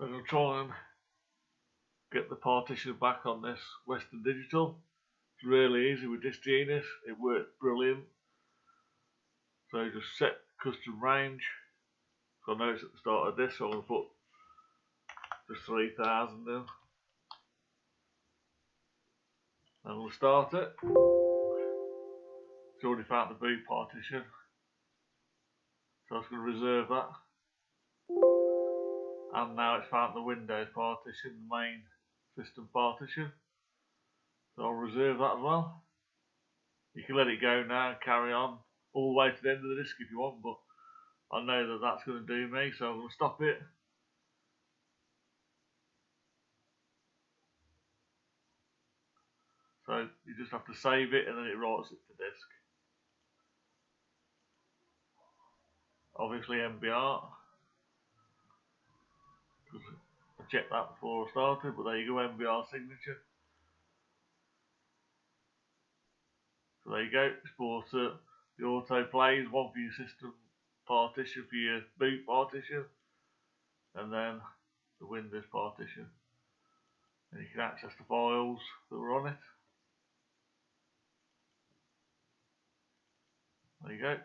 So I'm going to try and get the partition back on this Western Digital. It's really easy with DiskGenius, it works brilliant. So just set custom range. So I know it's at the start of this, so I'm going to put just 3000 in. And we'll start it. It's already found the boot partition, so I was going to reserve that. And now it's found the Windows partition, the main system partition. So I'll reserve that as well. You can let it go now and carry on all the way to the end of the disk if you want, but I know that that's going to do me, so I'm going to stop it. So you just have to save it and then it writes it to disk. Obviously MBR. I checked that before I started, but there you go, MBR signature. So there you go, export it. The auto plays, one for your system partition, for your boot partition, and then the Windows partition. And you can access the files that were on it. There you go.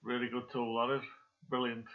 Really good tool that is, brilliant.